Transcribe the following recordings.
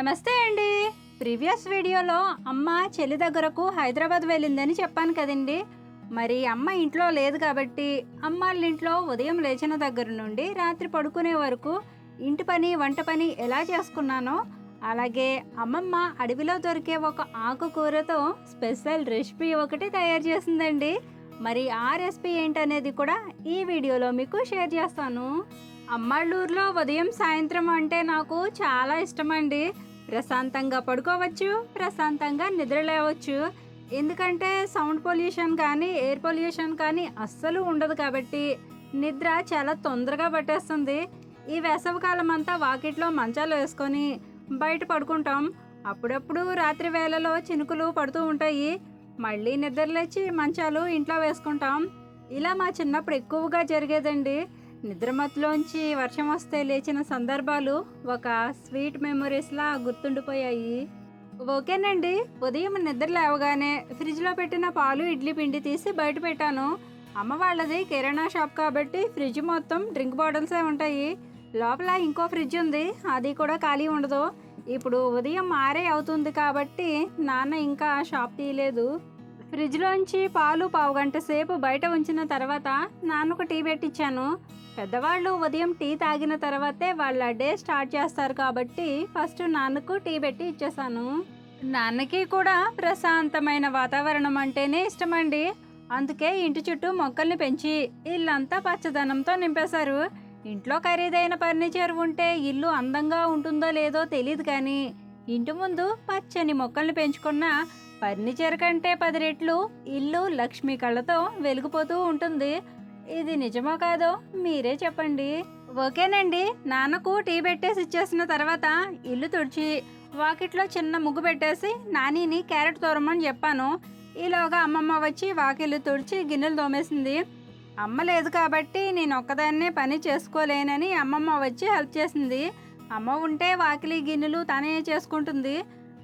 నమస్తే అండి. ప్రీవియస్ వీడియోలో అమ్మ చెల్లి దగ్గరకు హైదరాబాద్ వెళ్ళిందని చెప్పాను కదండి. మరి అమ్మ ఇంట్లో లేదు కాబట్టి అమ్మ వాళ్ళ ఇంట్లో ఉదయం లేచిన దగ్గర నుండి రాత్రి పడుకునే వరకు ఇంటి పని వంట పని ఎలా చేసుకున్నానో, అలాగే అమ్మమ్మ అడవిలో దొరికే ఒక ఆకుకూరతో స్పెషల్ రెసిపీ ఒకటి తయారు చేసిందండి. మరి ఆ రెసిపీ ఏంటనేది కూడా ఈ వీడియోలో మీకు షేర్ చేస్తాను. అమ్మాళ్ళూరులో ఉదయం సాయంత్రం అంటే నాకు చాలా ఇష్టమండి. ప్రశాంతంగా పడుకోవచ్చు, ప్రశాంతంగా నిద్ర లేవచ్చు. ఎందుకంటే సౌండ్ పొల్యూషన్ కానీ ఎయిర్ పొల్యూషన్ కానీ అస్సలు ఉండదు కాబట్టి నిద్ర చాలా తొందరగా పట్టేస్తుంది. ఈ వేసవికాలం అంతా వాకిట్లో మంచాలు వేసుకొని బయట పడుకుంటాం. అప్పుడప్పుడు రాత్రి వేళలో చినుకులు పడుతూ ఉంటాయి. మళ్ళీ నిద్రలేచి మంచాలు ఇంట్లో వేసుకుంటాం. ఇలా మా చిన్నప్పుడు ఎక్కువగా జరిగేదండి. నిద్రమత్తులోంచి వర్షం వస్తే లేచిన సందర్భాలు ఒక స్వీట్ మెమొరీస్లా గుర్తుండిపోయాయి. ఓకేనండి, ఉదయం నిద్ర లేవగానే ఫ్రిడ్జ్లో పెట్టిన పాలు ఇడ్లీ పిండి తీసి బయట పెట్టాను. అమ్మ వాళ్ళది కిరాణా షాప్ కాబట్టి ఫ్రిడ్జ్ మొత్తం డ్రింక్ బాటిల్సే ఉంటాయి. లోపల ఇంకో ఫ్రిడ్జ్ ఉంది, అది కూడా ఖాళీ ఉండదు. ఇప్పుడు ఉదయం 6 అవుతుంది కాబట్టి నాన్న ఇంకా షాప్ తీయలేదు. ఫ్రిడ్జ్లోంచి పాలు పావుగంట సేపు బయట ఉంచిన తర్వాత నాన్నకు టీ పెట్టించాను. పెద్దవాళ్ళు ఉదయం టీ తాగిన తర్వాతే వాళ్ళ డే స్టార్ట్ చేస్తారు కాబట్టి ఫస్ట్ నాన్నకు టీ పెట్టి ఇచ్చేసాను. నాన్నకి కూడా ప్రశాంతమైన వాతావరణం అంటేనే ఇష్టమండి. అందుకే ఇంటి చుట్టూ మొక్కల్ని పెంచి ఇల్లంతా పచ్చదనంతో నింపేశారు. ఇంట్లో ఖరీదైన ఫర్నిచర్ ఉంటే ఇల్లు అందంగా ఉంటుందో లేదో తెలియదు, కానీ ఇంటి ముందు పచ్చని మొక్కల్ని పెంచుకున్న ఫర్నిచర్ కంటే 10 రెట్లు ఇల్లు లక్ష్మీ కళ్ళతో వెలిగిపోతూ ఉంటుంది. ఇది నిజమో కాదో మీరే చెప్పండి. ఓకేనండి, నాన్నకు టీ పెట్టేసి ఇచ్చేసిన తర్వాత ఇల్లు తుడిచి వాకిట్లో చిన్న ముగ్గు పెట్టేసి నానిని క్యారెట్ తోరమని చెప్పాను. ఈలోగా అమ్మమ్మ వచ్చి వాకిళ్ళు తుడిచి గిన్నెలు తోమేసింది. అమ్మ లేదు కాబట్టి నేను ఒక్కదాన్నే పని చేసుకోలేనని అమ్మమ్మ వచ్చి హెల్ప్ చేసింది. అమ్మ ఉంటే వాకిలి గిన్నెలు తనే చేసుకుంటుంది.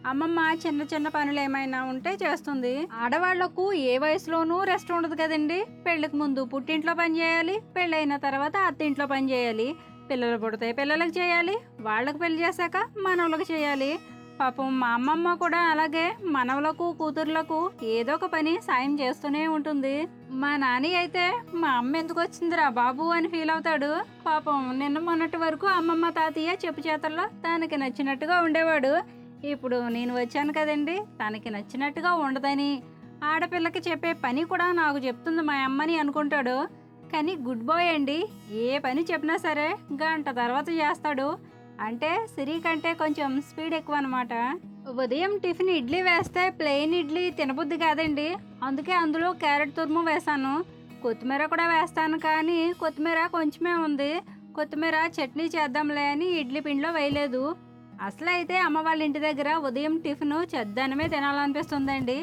అమ్మమ్మ చిన్న చిన్న పనులు ఏమైనా ఉంటే చేస్తుంది. ఆడవాళ్లకు ఏ వయసులోనూ రెస్ట్ ఉండదు కదండి. పెళ్లికి ముందు పుట్టింట్లో పని చేయాలి, పెళ్ళైన తర్వాత అత్తింట్లో పని చేయాలి, పిల్లలు పుడితే పిల్లలకు చేయాలి, వాళ్ళకు పెళ్లి చేశాక మనవలకు చేయాలి. పాపం మా అమ్మమ్మ కూడా అలాగే మనవలకు కూతుర్లకు ఏదో ఒక పని సాయం చేస్తూనే ఉంటుంది. మా నాని అయితే మా అమ్మ ఎందుకు వచ్చిందిరా బాబు అని ఫీల్ అవుతాడు. పాపం నిన్న మొన్నటి వరకు అమ్మమ్మ తాతయ్య చెప్పు చేతల్లో తనకి నచ్చినట్టుగా ఉండేవాడు. ఇప్పుడు నేను వచ్చాను కదండి, తనకి నచ్చినట్టుగా ఉండదని ఆడపిల్లకి చెప్పే పని కూడా నాకు చెప్తుంది మా అమ్మని అనుకుంటాడు. కానీ గుడ్ బాయ్ అండి. ఏ పని చెప్పినా సరే గంట తర్వాత చేస్తాడు. అంటే సిరి కంటే కొంచెం స్పీడ్ ఎక్కువ అనమాట. ఉదయం టిఫిన్ ఇడ్లీ వేస్తే ప్లెయిన్ ఇడ్లీ తినబుద్ధి కాదండి. అందుకే అందులో క్యారెట్ తురుము వేసాను. కొత్తిమీర కూడా వేస్తాను, కానీ కొత్తిమీర కొంచెమే ఉంది. కొత్తిమీర చట్నీ చేద్దాంలే అని ఇడ్లీ పిండిలో వేయలేదు. అసలు అయితే అమ్మ వాళ్ళ ఇంటి దగ్గర ఉదయం టిఫిన్ చెద్దనమే తినాలనిపిస్తుందండి.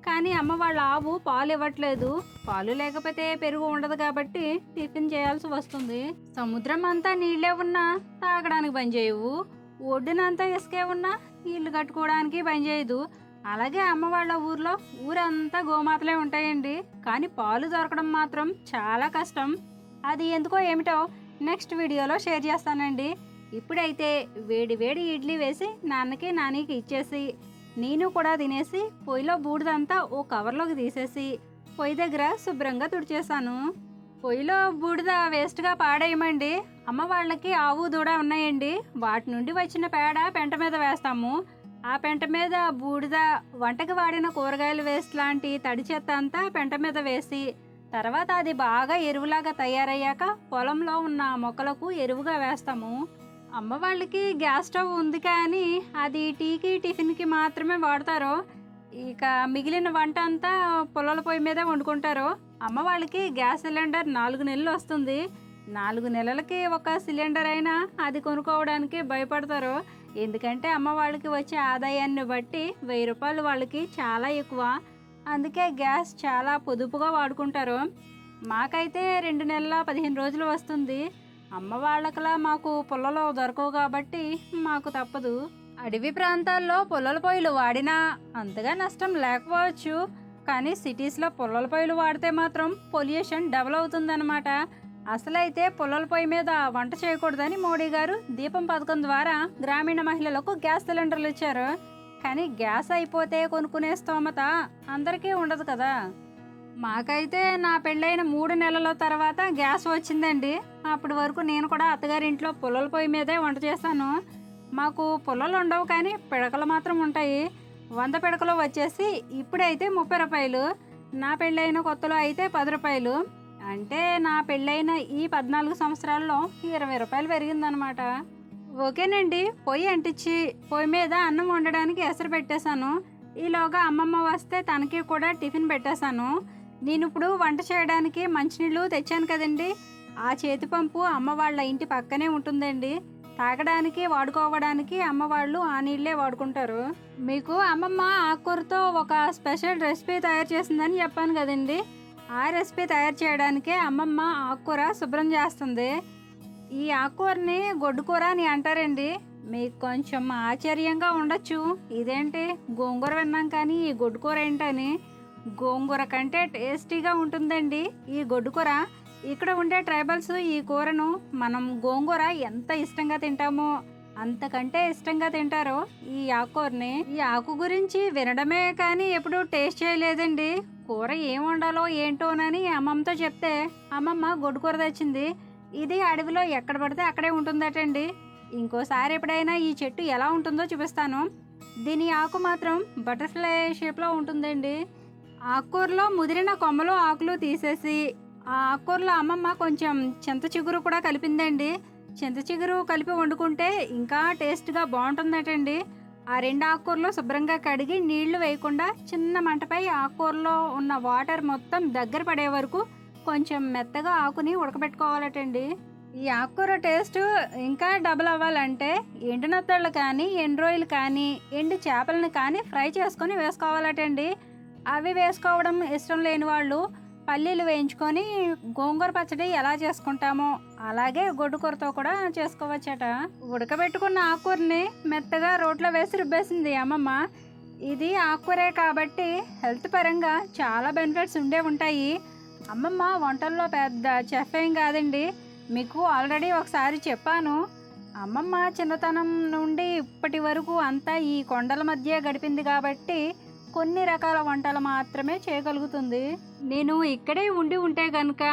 కానీ అమ్మ వాళ్ళ ఆవు పాలు ఇవ్వట్లేదు. పాలు లేకపోతే పెరుగు ఉండదు కాబట్టి టిఫిన్ చేయాల్సి వస్తుంది. సముద్రం అంతా నీళ్ళే ఉన్నా తాగడానికి పనిచేయవు, ఒడ్డునంతా ఇసుకే ఉన్నా ఇల్లు కట్టుకోవడానికి పనిచేయదు. అలాగే అమ్మ వాళ్ళ ఊర్లో ఊరంతా గోమాతలే ఉంటాయండి, కానీ పాలు దొరకడం మాత్రం చాలా కష్టం. అది ఎందుకో ఏమిటో నెక్స్ట్ వీడియోలో షేర్ చేస్తానండి. ఇప్పుడైతే వేడి వేడి ఇడ్లీ వేసి నాన్నకి నానికి ఇచ్చేసి నేను కూడా తినేసి పొయ్యిలో బూడిదంతా ఓ కవర్లోకి తీసేసి పొయ్యి దగ్గర శుభ్రంగా తుడిచేశాను. పొయ్యిలో బూడిద వేస్ట్గా పాడేయమండి. అమ్మ వాళ్ళకి ఆవు దూడ ఉన్నాయండి. వాటి నుండి వచ్చిన పేడ పెంట మీద వేస్తాము. ఆ పెంట మీద బూడిద, వంటకి వాడిన కూరగాయల వేస్ట్ లాంటి తడి చెత్త అంతా పెంట మీద వేసి తర్వాత అది బాగా ఎరువులాగా తయారయ్యాక పొలంలో ఉన్న మొక్కలకు ఎరువుగా వేస్తాము. అమ్మ వాళ్ళకి గ్యాస్ స్టవ్ ఉంది, కానీ అది టీకి టిఫిన్కి మాత్రమే వాడతారు. ఇక మిగిలిన వంట అంతా పొలాల పొయ్యి మీద వండుకుంటారు. అమ్మ వాళ్ళకి గ్యాస్ సిలిండర్ 4 నెలలు వస్తుంది. 4 నెలలకి ఒక సిలిండర్ అయినా అది కొనుక్కోవడానికి భయపడతారు. ఎందుకంటే అమ్మ వాళ్ళకి వచ్చే ఆదాయాన్ని బట్టి 1000 రూపాయలు వాళ్ళకి చాలా ఎక్కువ. అందుకే గ్యాస్ చాలా పొదుపుగా వాడుకుంటారు. మాకైతే 2 నెలల 15 రోజులు వస్తుంది. అమ్మ వాళ్ళకలా మాకు పుల్లలు దొరకవు కాబట్టి మాకు తప్పదు. అడవి ప్రాంతాల్లో పుల్లల పొయ్యిలు వాడినా అంతగా నష్టం లేకపోవచ్చు, కానీ సిటీస్లో పుల్లల పొయ్యిలు వాడితే మాత్రం పొల్యూషన్ డబల్ అవుతుందన్నమాట. అసలైతే పుల్లల పొయ్యి మీద వంట చేయకూడదని మోడీ గారు దీపం పథకం ద్వారా గ్రామీణ మహిళలకు గ్యాస్ సిలిండర్లు ఇచ్చారు. కానీ గ్యాస్ అయిపోతే కొనుక్కునే స్తోమత అందరికీ ఉండదు కదా. మాకైతే నా పెళ్ళైన 3 నెలల తర్వాత గ్యాస్ వచ్చిందండి. అప్పటి వరకు నేను కూడా అత్తగారింట్లో పుల్లల పొయ్యి మీదే వంట చేశాను. మాకు పుల్లలు ఉండవు కానీ పిడకలు మాత్రం ఉంటాయి. 100 పిడకలు వచ్చేసి ఇప్పుడైతే 30 రూపాయలు. నా పెళ్ళైన కొత్తలో అయితే 10 రూపాయలు. అంటే నా పెళ్ళైన ఈ 14 సంవత్సరాల్లో 20 రూపాయలు పెరిగిందనమాట. ఓకేనండి, పొయ్యి అంటించి పొయ్యి మీద అన్నం వండడానికి ఎసరు పెట్టేశాను. ఈలోగా అమ్మమ్మ వస్తే తనకి కూడా టిఫిన్ పెట్టేశాను. నేను ఇప్పుడు వంట చేయడానికి మంచినీళ్ళు తెచ్చాను కదండి. ఆ చేతి పంపు అమ్మ వాళ్ళ ఇంటి పక్కనే ఉంటుందండి. తాగడానికి వాడుకోవడానికి అమ్మ వాళ్ళు ఆ నీళ్ళే వాడుకుంటారు. మీకు అమ్మమ్మ ఆకుకూరతో ఒక స్పెషల్ రెసిపీ తయారు చేసిందని చెప్పాను కదండి. ఆ రెసిపీ తయారు చేయడానికే అమ్మమ్మ ఆకుకూర శుభ్రం చేస్తుంది. ఈ ఆకుకూరని గొడ్డుకూర అని అంటారండి. మీకు కొంచెం ఆశ్చర్యంగా ఉండొచ్చు, ఇదేంటి గోంగూర విన్నాం కానీ ఈ గొడ్డుకూర ఏంటని. గోంగూర కంటే టేస్టీగా ఉంటుందండి ఈ గొడ్డుకూర. ఇక్కడ ఉండే ట్రైబల్స్ ఈ కూరను మనం గోంగూర ఎంత ఇష్టంగా తింటామో అంతకంటే ఇష్టంగా తింటారు ఈ ఆకుకూరని. ఈ ఆకు గురించి వినడమే కానీ ఎప్పుడూ టేస్ట్ చేయలేదండి. కూర ఏం వండాలో ఏంటోనని అమ్మమ్మతో చెప్తే అమ్మమ్మ గొడ్డుకూర తెచ్చింది. ఇది అడవిలో ఎక్కడ పడితే అక్కడే ఉంటుందటండి. ఇంకోసారి ఎప్పుడైనా ఈ చెట్టు ఎలా ఉంటుందో చూపిస్తాను. దీని ఆకు మాత్రం బటర్ఫ్లై షేప్లో ఉంటుందండి. ఆకుకూరలో ముదిరిన కొమ్మలు ఆకులు తీసేసి ఆ ఆకుకూరలో అమ్మమ్మ కొంచెం చింత చిగురు కూడా కలిపిందండి. చింత చిగురు కలిపి వండుకుంటే ఇంకా టేస్ట్గా బాగుంటుందటండి. ఆ 2 ఆకుకూరలు శుభ్రంగా కడిగి నీళ్లు వేయకుండా చిన్న మంటపై ఆకుకూరలో ఉన్న వాటర్ మొత్తం దగ్గర పడే వరకు కొంచెం మెత్తగా ఆకుని ఉడకబెట్టుకోవాలటండి. ఈ ఆకుకూర టేస్ట్ ఇంకా డబుల్ అవ్వాలంటే ఎండు నత్తళ్ళు కానీ ఎండు రొయ్యలు కానీ ఎండు చేపలను కానీ ఫ్రై చేసుకొని వేసుకోవాలటండి. అవి వేసుకోవడం ఇష్టం లేని వాళ్ళు పల్లీలు వేయించుకొని గోంగూర పచ్చడి ఎలా చేసుకుంటామో అలాగే గొడ్డుకూరతో కూడా చేసుకోవచ్చట. ఉడకబెట్టుకున్న ఆకుకూరని మెత్తగా రోట్లో వేసి రుబ్బేసింది అమ్మమ్మ. ఇది ఆకుకూరే కాబట్టి హెల్త్ పరంగా చాలా బెనిఫిట్స్ ఉంటాయి. అమ్మమ్మ వంటల్లో పెద్ద చెఫ్ ఏం కాదండి. మీకు ఆల్రెడీ ఒకసారి చెప్పాను. అమ్మమ్మ చిన్నతనం నుండి ఇప్పటి వరకు అంతా ఈ కొండల మధ్య గడిపింది కాబట్టి కొన్ని రకాల వంటలు మాత్రమే చేయగలుగుతుంది. నేను ఇక్కడే ఉంటే కనుక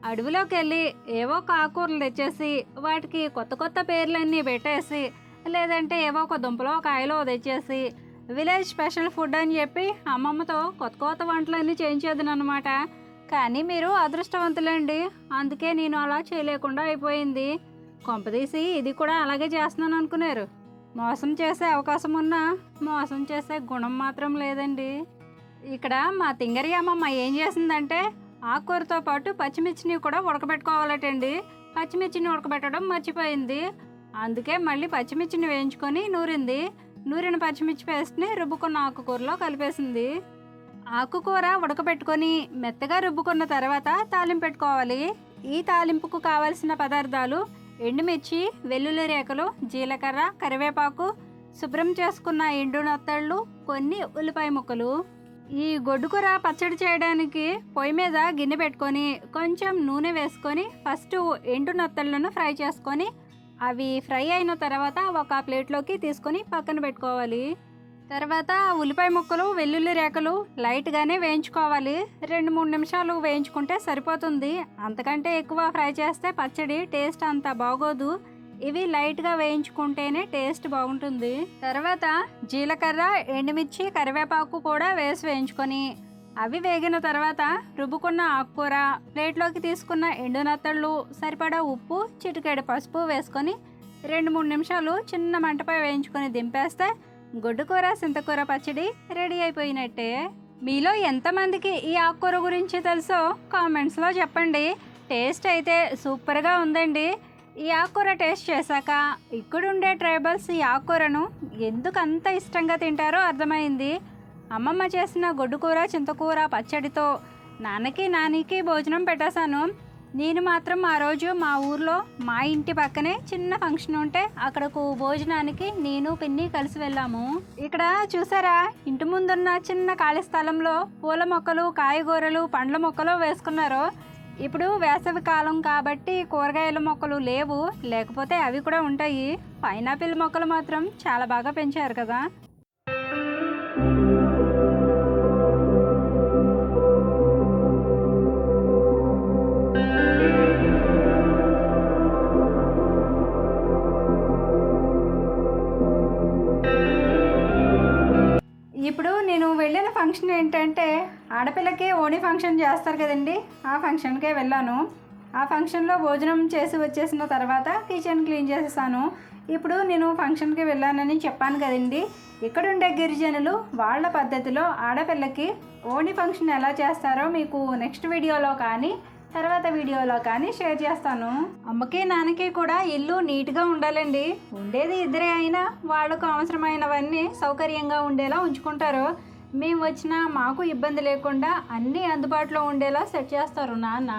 అడవిలోకి వెళ్ళి ఏవో ఆకుకూరలు తెచ్చేసి వాటికి కొత్త కొత్త పేర్లన్నీ పెట్టేసి లేదంటే ఏవో ఒక దుంపలో కాయలో తెచ్చేసి విలేజ్ స్పెషల్ ఫుడ్ అని చెప్పి అమ్మమ్మతో కొత్త కొత్త వంటలన్నీ చేయించేది అనమాట. కానీ మీరు అదృష్టవంతులండి, అందుకే నేను అలా చేయలేకుండా అయిపోయింది. కొంపదీసి ఇది కూడా అలాగే చేస్తున్నాను అనుకున్నారు. మోసం చేసే అవకాశం ఉన్నా మోసం చేసే గుణం మాత్రం లేదండి. ఇక్కడ మా తింగరి అమ్మమ్మ ఏం చేసిందంటే ఆకుకూరతో పాటు పచ్చిమిర్చిని కూడా ఉడకబెట్టుకోవాలటండి. పచ్చిమిర్చిని ఉడకబెట్టడం మర్చిపోయింది. అందుకే మళ్ళీ పచ్చిమిర్చిని వేయించుకొని నూరిన పచ్చిమిర్చి పేస్ట్ని రుబ్బుకున్న ఆకుకూరలో కలిపేసింది. ఆకుకూర ఉడకబెట్టుకొని మెత్తగా రుబ్బుకున్న తర్వాత తాలింపు పెట్టుకోవాలి. ఈ తాలింపుకు కావలసిన పదార్థాలు ఎండుమిర్చి, వెల్లుల్లి రేఖలు, జీలకర్ర, కరివేపాకు, శుభ్రం చేసుకున్న ఎండు నత్తళ్ళు, కొన్ని ఉల్లిపాయ ముక్కలు. ఈ గొడ్డుకూర పచ్చడి చేయడానికి పొయ్యి మీద గిన్నె పెట్టుకొని కొంచెం నూనె వేసుకొని ఫస్ట్ ఎండు నత్తళ్ళను ఫ్రై చేసుకొని అవి ఫ్రై అయిన తర్వాత ఒక ప్లేట్లోకి తీసుకొని పక్కన పెట్టుకోవాలి. తర్వాత ఉల్లిపాయ ముక్కలు, వెల్లుల్లి రేఖలు లైట్గానే వేయించుకోవాలి. 2-3 నిమిషాలు వేయించుకుంటే సరిపోతుంది. అంతకంటే ఎక్కువ ఫ్రై చేస్తే పచ్చడి టేస్ట్ అంత బాగోదు. ఇవి లైట్గా వేయించుకుంటేనే టేస్ట్ బాగుంటుంది. తర్వాత జీలకర్ర, ఎండుమిర్చి, కరివేపాకు కూడా వేసి వేయించుకొని అవి వేగిన తర్వాత రుబ్బుకున్న ఆకుకూర, ప్లేట్లోకి తీసుకున్న ఎండు నత్తళ్ళు, సరిపడా ఉప్పు, చిటికెడు పసుపు వేసుకొని 2-3 నిమిషాలు చిన్న మంటపై వేయించుకొని దింపేస్తే గొడ్డుకూర చింతకూర పచ్చడి రెడీ అయిపోయినట్టే. మీలో ఎంతమందికి ఈ ఆకుకూర గురించి తెలుసో కామెంట్స్లో చెప్పండి. టేస్ట్ అయితే సూపర్గా ఉందండి. ఈ ఆకుకూర టేస్ట్ చేశాక ఇక్కడుండే ట్రైబల్స్ ఈ ఆకుకూరను ఎందుకు అంత ఇష్టంగా తింటారో అర్థమైంది. అమ్మమ్మ చేసిన గొడ్డుకూర చింతకూర పచ్చడితో నాన్నకి భోజనం పెట్టేశాను. నేను మాత్రం ఆ రోజు మా ఊర్లో మా ఇంటి పక్కనే చిన్న ఫంక్షన్ ఉంటే అక్కడకు భోజనానికి నేను పిన్ని కలిసి వెళ్ళాము. ఇక్కడ చూసారా, ఇంటి ముందున్న చిన్న ఖాళీ స్థలంలో పూల మొక్కలు, కాయగూరలు, పండ్ల మొక్కలు వేసుకున్నారు. ఇప్పుడు వేసవి కాలం కాబట్టి కూరగాయల మొక్కలు లేవు, లేకపోతే అవి కూడా ఉంటాయి. పైనాపిల్ మొక్కలు మాత్రం చాలా బాగా పెంచారు కదా. ఇప్పుడు నేను వెళ్ళిన ఫంక్షన్ ఏంటంటే, ఆడపిల్లకి ఓణి ఫంక్షన్ చేస్తారు కదండి, ఆ ఫంక్షన్కే వెళ్ళాను. ఆ ఫంక్షన్లో భోజనం చేసి వచ్చేసిన తర్వాత కిచెన్ క్లీన్ చేసేసాను. ఇప్పుడు నేను ఫంక్షన్కి వెళ్ళానని చెప్పాను కదండి. ఇక్కడుండే గిరిజనులు వాళ్ళ పద్ధతిలో ఆడపిల్లకి ఓణి ఫంక్షన్ ఎలా చేస్తారో మీకు నెక్స్ట్ వీడియోలో కానీ తర్వాత వీడియోలో కానీ షేర్ చేస్తాను. అమ్మకి నాన్నకి కూడా ఇల్లు నీట్గా ఉండాలండి. ఉండేది ఇద్దరే అయినా వాళ్ళకు అవసరమైనవన్నీ సౌకర్యంగా ఉండేలా ఉంచుకుంటారు. మేము వచ్చినా మాకు ఇబ్బంది లేకుండా అన్నీ అందుబాటులో ఉండేలా సెట్ చేస్తారు నాన్న.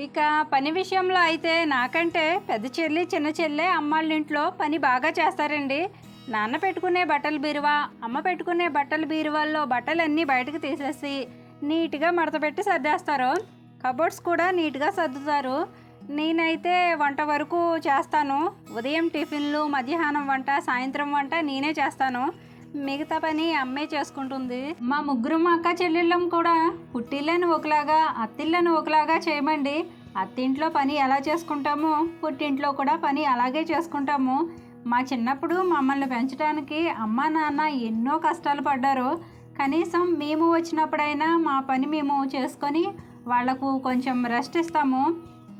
ఇక పని విషయంలో అయితే నాకంటే పెద్ద చెల్లి చిన్న చెల్లె అమ్మాళ్ళ ఇంట్లో పని బాగా చేస్తారండి. నాన్న పెట్టుకునే బట్టల బీరువా, అమ్మ పెట్టుకునే బట్టల బీరువాల్లో బట్టలన్నీ బయటకు తీసేసి నీట్గా మడతపెట్టి సర్దేస్తారు. కబోర్డ్స్ కూడా నీట్గా సర్దుతారు. నేనైతే వంట వరకు చేస్తాను. ఉదయం టిఫిన్లు, మధ్యాహ్నం వంట, సాయంత్రం వంట నేనే చేస్తాను. మిగతా పని అమ్మే చేసుకుంటుంది. మా ముగ్గురు అక్క చెల్లెళ్ళం కూడా పుట్టిళ్ళని ఒకలాగా అత్తిళ్ళని ఒకలాగా చేయమండి. అత్తింట్లో పని ఎలా చేసుకుంటామో పుట్టింట్లో కూడా పని అలాగే చేసుకుంటాము. మా చిన్నప్పుడు మమ్మల్ని పెంచడానికి అమ్మా నాన్న ఎన్నో కష్టాలు పడ్డారు. కనీసం మేము వచ్చినప్పుడైనా మా పని మేము చేసుకొని వాళ్లకు కొంచెం రెస్ట్ ఇస్తాము.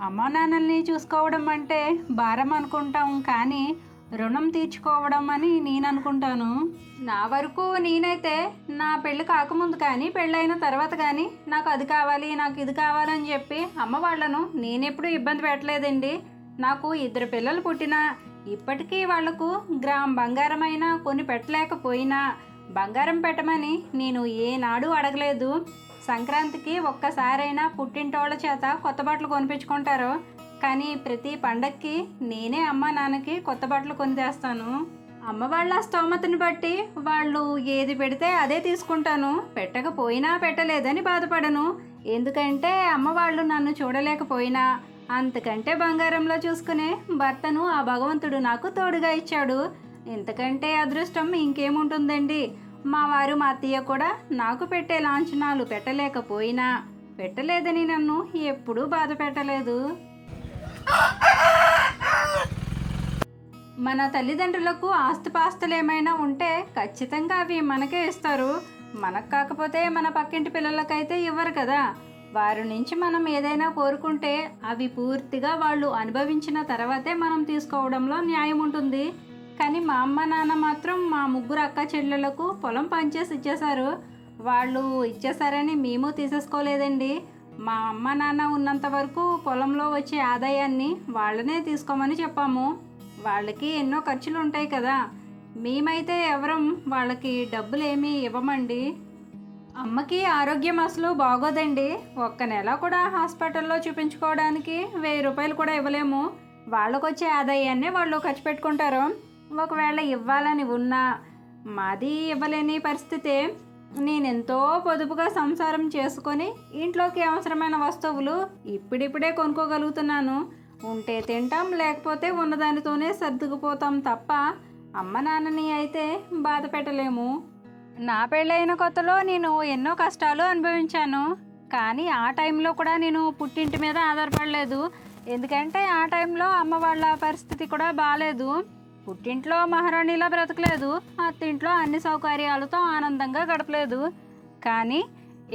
అమ్మా నాన్నల్ని చూసుకోవడం అంటే భారం అనుకుంటాం, కానీ రుణం తీర్చుకోవడం అని నేను అనుకుంటాను. నా వరకు నేనైతే నా పెళ్ళి కాకముందు కానీ పెళ్ళైన తర్వాత కానీ నాకు అది కావాలి, నాకు ఇది కావాలని చెప్పి అమ్మ వాళ్ళను నేనెప్పుడు ఇబ్బంది పెట్టలేదండి. నాకు 2 పిల్లలు పుట్టినా ఇప్పటికీ వాళ్లకు గ్రామ్ బంగారమైనా కొని పెట్టలేకపోయినా బంగారం పెట్టమని నేను ఏనాడు అడగలేదు. సంక్రాంతికి ఒక్కసారైనా పుట్టింటోళ్ళ చేత కొత్త బట్టలు కొనిపించుకుంటారు, కానీ ప్రతి పండక్కి నేనే అమ్మ నాన్నకి కొత్త బట్టలు కొని తెస్తాను. అమ్మ వాళ్ళ స్తోమతను బట్టి వాళ్ళు ఏది పెడితే అదే తీసుకుంటాను. పెట్టకపోయినా పెట్టలేదని బాధపడను. ఎందుకంటే అమ్మ వాళ్ళు నన్ను చూడలేకపోయినా అంతకంటే బంగారంలో చూసుకునే భర్తను ఆ భగవంతుడు నాకు తోడుగా ఇచ్చాడు. ఇంతకంటే అదృష్టం ఇంకేముంటుందండి. మా వారు మా అత్తయ్య కూడా నాకు పెట్టే లాంఛనాలు పెట్టలేకపోయినా పెట్టలేదని నన్ను ఎప్పుడూ బాధ పెట్టలేదు. మన తల్లిదండ్రులకు ఆస్తిపాస్తులు ఏమైనా ఉంటే ఖచ్చితంగా అవి మనకే ఇస్తారు. మనకు కాకపోతే మన పక్కింటి పిల్లలకైతే ఇవ్వరు కదా. వారి నుంచి మనం ఏదైనా కోరుకుంటే అవి పూర్తిగా వాళ్ళు అనుభవించిన తర్వాతే మనం తీసుకోవడంలో న్యాయం ఉంటుంది. కానీ మా అమ్మ నాన్న మాత్రం మా ముగ్గురు అక్క చెల్లెలకు పొలం పంచేసి ఇచ్చేశారు. వాళ్ళు ఇచ్చేసారని మేము తీసేసుకోలేదండి. మా అమ్మ నాన్న ఉన్నంత వరకు పొలంలో వచ్చే ఆదాయాన్ని వాళ్ళనే తీసుకోమని చెప్పాము. వాళ్ళకి ఎన్నో ఖర్చులు ఉంటాయి కదా. మేమైతే ఎవరం వాళ్ళకి డబ్బులు ఏమీ ఇవ్వమండి. అమ్మకి ఆరోగ్యం అసలు బాగోదండి. 1 నెల కూడా హాస్పిటల్లో చూపించుకోవడానికి 1000 రూపాయలు కూడా ఇవ్వలేము. వాళ్ళకు వచ్చే ఆదాయాన్ని వాళ్ళు ఖర్చు పెట్టుకుంటారు. ఒకవేళ ఇవ్వాలని ఉన్నా మాది ఇవ్వలేని పరిస్థితే. నేనెంతో పొదుపుగా సంసారం చేసుకొని ఇంట్లోకి అవసరమైన వస్తువులు ఇప్పుడిప్పుడే కొనుక్కోగలుగుతున్నాను. ఉంటే తింటాం, లేకపోతే ఉన్నదానితోనే సర్దుకుపోతాం తప్ప అమ్మ నాన్నని అయితే బాధ పెట్టలేము. నా పెళ్ళైన కొత్తలో నేను ఎన్నో కష్టాలు అనుభవించాను. కానీ ఆ టైంలో కూడా నేను పుట్టింటి మీద ఆధారపడలేదు. ఎందుకంటే ఆ టైంలో అమ్మ వాళ్ళ పరిస్థితి కూడా బాగాలేదు. పుట్టింట్లో మహారాణిలా బ్రతకలేదు, అత్తింట్లో అన్ని సౌకర్యాలతో ఆనందంగా గడపలేదు. కానీ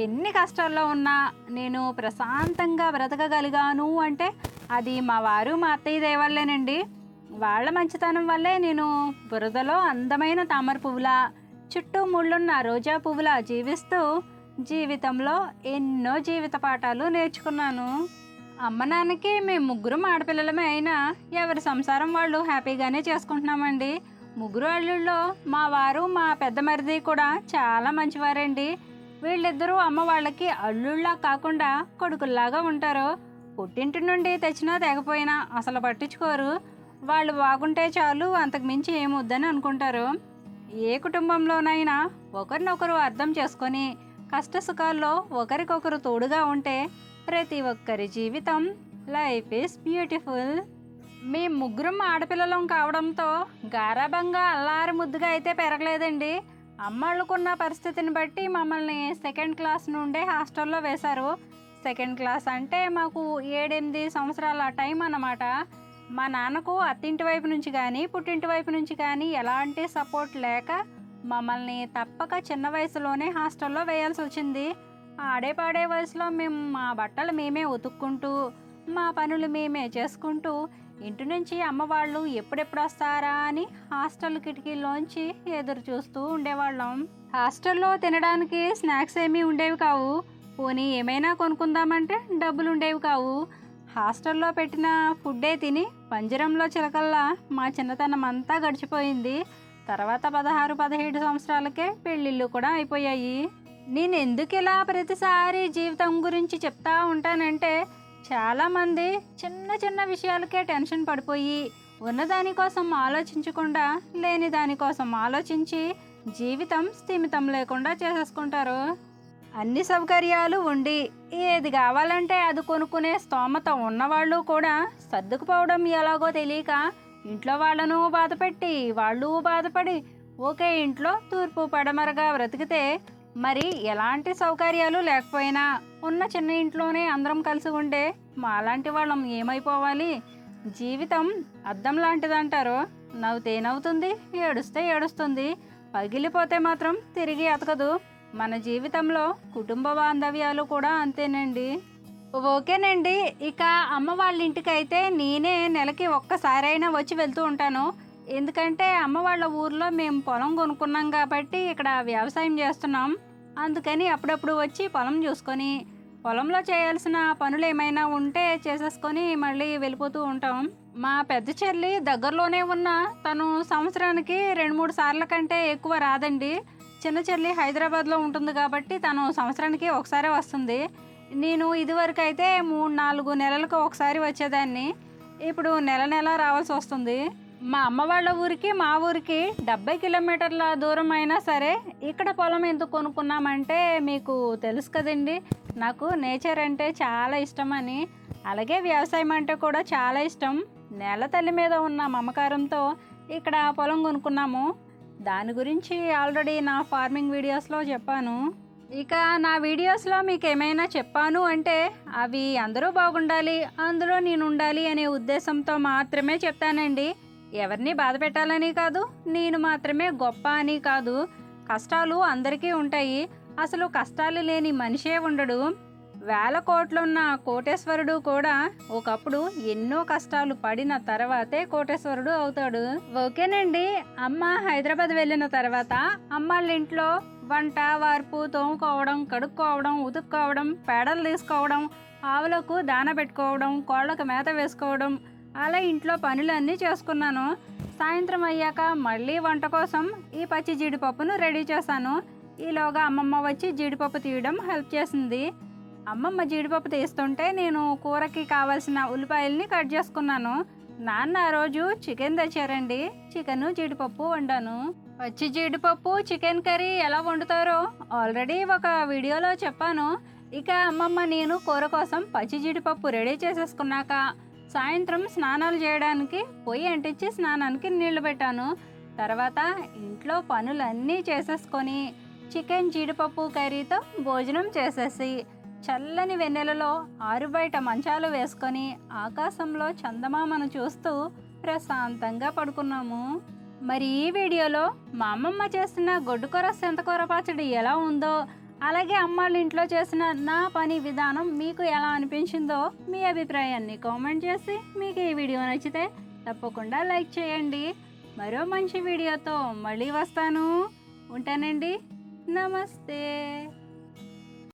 ఎన్ని కష్టాల్లో ఉన్నా నేను ప్రశాంతంగా బ్రతకగలిగాను అంటే అది మా వారు మా అత్తయ్య దేవల్లేనండి. వాళ్ళ మంచితనం వల్లే నేను బురదలో అందమైన తామర పువ్వులా, చుట్టూ ముళ్ళున్న రోజా పువ్వులా జీవిస్తూ జీవితంలో ఎన్నో జీవిత పాఠాలు నేర్చుకున్నాను. అమ్మ నాన్నకి మేము ముగ్గురం ఆడపిల్లలమే అయినా ఎవరి సంసారం వాళ్ళు హ్యాపీగానే చేసుకుంటున్నామండి. ముగ్గురు అల్లుళ్ళలో మా వారు మా పెద్ద మరిది కూడా చాలా మంచివారండి. వీళ్ళిద్దరూ అమ్మ వాళ్ళకి అల్లుళ్ళలా కాకుండా కొడుకుల్లాగా ఉంటారు. పుట్టింటి నుండి తెచ్చినా తెగపోయినా అసలు పట్టించుకోరు. వాళ్ళు బాగుంటే చాలు, అంతకు మించి ఏమొద్దని అనుకుంటారు. ఏ కుటుంబంలోనైనా ఒకరినొకరు అర్థం చేసుకొని కష్ట సుఖాల్లో ఒకరికొకరు తోడుగా ఉంటే ప్రతి ఒక్కరి జీవితం లైఫ్ ఈస్ బ్యూటిఫుల్. మేము ముగ్గురం ఆడపిల్లలం కావడంతో గారాబంగా అల్లారి ముద్దుగా అయితే పెరగలేదండి. అమ్మాళ్ళకున్న పరిస్థితిని బట్టి మమ్మల్ని సెకండ్ క్లాస్ నుండే హాస్టల్లో వేశారు. సెకండ్ క్లాస్ అంటే మాకు 7-8 సంవత్సరాల టైం అన్నమాట. మా నాన్నకు అత్తింటి వైపు నుంచి కానీ పుట్టింటి వైపు నుంచి కానీ ఎలాంటి సపోర్ట్ లేక మమ్మల్ని తప్పక చిన్న వయసులోనే హాస్టల్లో వేయాల్సి వచ్చింది. ఆడే పాడే వయసులో మేము మా బట్టలు మేమే ఉతుక్కుంటూ మా పనులు మేమే చేసుకుంటూ ఇంటి నుంచి అమ్మ వాళ్ళు ఎప్పుడెప్పుడు వస్తారా అని హాస్టల్ కిటికీలోంచి ఎదురు చూస్తూ ఉండేవాళ్ళం. హాస్టల్లో తినడానికి స్నాక్స్ ఏమీ ఉండేవి కావు. పోనీ ఏమైనా కొనుక్కుందామంటే డబ్బులు ఉండేవి కావు. హాస్టల్లో పెట్టిన ఫుడ్డే తిని పంజరంలో చిలకల్లా మా చిన్నతనం అంతా గడిచిపోయింది. తర్వాత 16-17 సంవత్సరాలకే పెళ్ళిళ్ళు కూడా అయిపోయాయి. నేను ఎందుకు ఇలా ప్రతిసారి జీవితం గురించి చెప్తా ఉంటానంటే చాలామంది చిన్న చిన్న విషయాలకే టెన్షన్ పడిపోయి ఉన్నదానికోసం ఆలోచించకుండా లేని దానికోసం ఆలోచించి జీవితం స్థిమితం లేకుండా చేసేసుకుంటారు. అన్ని సౌకర్యాలు ఉండి ఏది కావాలంటే అది కొనుక్కునే స్తోమత ఉన్నవాళ్ళు కూడా సర్దుకుపోవడం ఎలాగో తెలియక ఇంట్లో వాళ్ళను బాధపెట్టి వాళ్ళు బాధపడి ఒకే ఇంట్లో తూర్పు పడమరగా బ్రతికితే మరి ఎలాంటి సౌకర్యాలు లేకపోయినా ఉన్న చిన్న ఇంట్లోనే అందరం కలిసి ఉండే మాలాంటి వాళ్ళం ఏమైపోవాలి? జీవితం అద్దం లాంటిదంటారు. నవ్వుతే నవ్వుతుంది, ఏడుస్తే ఏడుస్తుంది, పగిలిపోతే మాత్రం తిరిగి అతకదు. మన జీవితంలో కుటుంబ బాంధవ్యాలు కూడా అంతేనండి. ఓకేనండి, ఇక అమ్మ వాళ్ళ ఇంటికైతే నేనే నెలకి ఒక్కసారైనా వచ్చి వెళ్తూ ఉంటాను. ఎందుకంటే అమ్మ వాళ్ళ ఊర్లో మేము పొలం కొనుక్కున్నాం కాబట్టి ఇక్కడ వ్యవసాయం చేస్తున్నాం. అందుకని అప్పుడప్పుడు వచ్చి పొలం చూసుకొని పొలంలో చేయాల్సిన పనులు ఏమైనా ఉంటే చేసేసుకొని మళ్ళీ వెళ్ళిపోతూ ఉంటాం. మా పెద్ద చెల్లి దగ్గరలోనే ఉన్న తను సంవత్సరానికి 2-3 సార్ల కంటే ఎక్కువ రాదండి. చిన్న చెల్లి హైదరాబాద్లో ఉంటుంది కాబట్టి తను సంవత్సరానికి ఒకసారి వస్తుంది. నేను ఇదివరకు అయితే 3-4 నెలలకు ఒకసారి వచ్చేదాన్ని. ఇప్పుడు నెల రావాల్సి వస్తుంది. మా అమ్మ వాళ్ళ ఊరికి మా ఊరికి 70 కిలోమీటర్ల దూరం అయినా సరే ఇక్కడ పొలం ఎందుకు కొనుక్కున్నామంటే మీకు తెలుసు కదండి, నాకు నేచర్ అంటే చాలా ఇష్టమని. అలాగే వ్యవసాయం అంటే కూడా చాలా ఇష్టం. నేల తల్లి మీద ఉన్న మమకారంతో ఇక్కడ పొలం కొనుక్కున్నాము. దాని గురించి ఆల్రెడీ నా ఫార్మింగ్ వీడియోస్లో చెప్పాను. ఇక నా వీడియోస్లో మీకు ఏమైనా చెప్పాను అంటే అవి అందరూ బాగుండాలి, అందులో నేను ఉండాలి అనే ఉద్దేశంతో మాత్రమే చెప్తానండి. ఎవరిని బాధ పెట్టాలని కాదు, నేను మాత్రమే గొప్ప అని కాదు. కష్టాలు అందరికీ ఉంటాయి. అసలు కష్టాలు లేని మనిషే ఉండడు. 1000 కోట్లున్న కోటేశ్వరుడు కూడా ఒకప్పుడు ఎన్నో కష్టాలు పడిన తర్వాతే కోటేశ్వరుడు అవుతాడు. ఓకేనండి, అమ్మ హైదరాబాద్ వెళ్ళిన తర్వాత అమ్మాళ్ళ ఇంట్లో వంట వార్పు, తోముకోవడం, కడుక్కోవడం, ఉతుక్కోవడం, పేడలు తీసుకోవడం, ఆవులకు దాన పెట్టుకోవడం, కోళ్ళకు మేత వేసుకోవడం, అలా ఇంట్లో పనులన్నీ చేసుకున్నాను. సాయంత్రం అయ్యాక మళ్ళీ వంట కోసం ఈ పచ్చి జీడిపప్పును రెడీ చేశాను. ఈలోగా అమ్మమ్మ వచ్చి జీడిపప్పు తీయడం హెల్ప్ చేసింది. అమ్మమ్మ జీడిపప్పు తీస్తుంటే నేను కూరకి కావాల్సిన ఉల్లిపాయల్ని కట్ చేసుకున్నాను. నాన్న ఆ రోజు చికెన్ తెచ్చారండి. చికెను జీడిపప్పు వండాను. పచ్చి జీడిపప్పు చికెన్ కర్రీ ఎలా వండుతారో ఆల్రెడీ ఒక వీడియోలో చెప్పాను. ఇక అమ్మమ్మ నేను కూర కోసం పచ్చి జీడిపప్పు రెడీ చేసేసుకున్నాక సాయంత్రం స్నానాలు చేయడానికి పొయ్యి అంటించి స్నానానికి నీళ్లు పెట్టాను. తర్వాత ఇంట్లో పనులన్నీ చేసేసుకొని చికెన్ జీడిపప్పు కర్రీతో భోజనం చేసేసి చల్లని వెన్నెలలో ఆరుబయట మంచాలు వేసుకొని ఆకాశంలో చందమామను చూస్తూ ప్రశాంతంగా పడుకున్నాము. మరి ఈ వీడియోలో మా అమ్మమ్మ చేసిన గొడ్డుకూర చింతకూర పచ్చడి ఎలా ఉందో, అలాగే అమ్మాళ్ళ ఇంట్లో చేసిన నా పని విధానం మీకు ఎలా అనిపించిందో మీ అభిప్రాయాన్ని కామెంట్ చేసి మీకు ఈ వీడియో నచ్చితే తప్పకుండా లైక్ చేయండి. మరో మంచి వీడియోతో మళ్ళీ వస్తాను. ఉంటానండి. నమస్తే.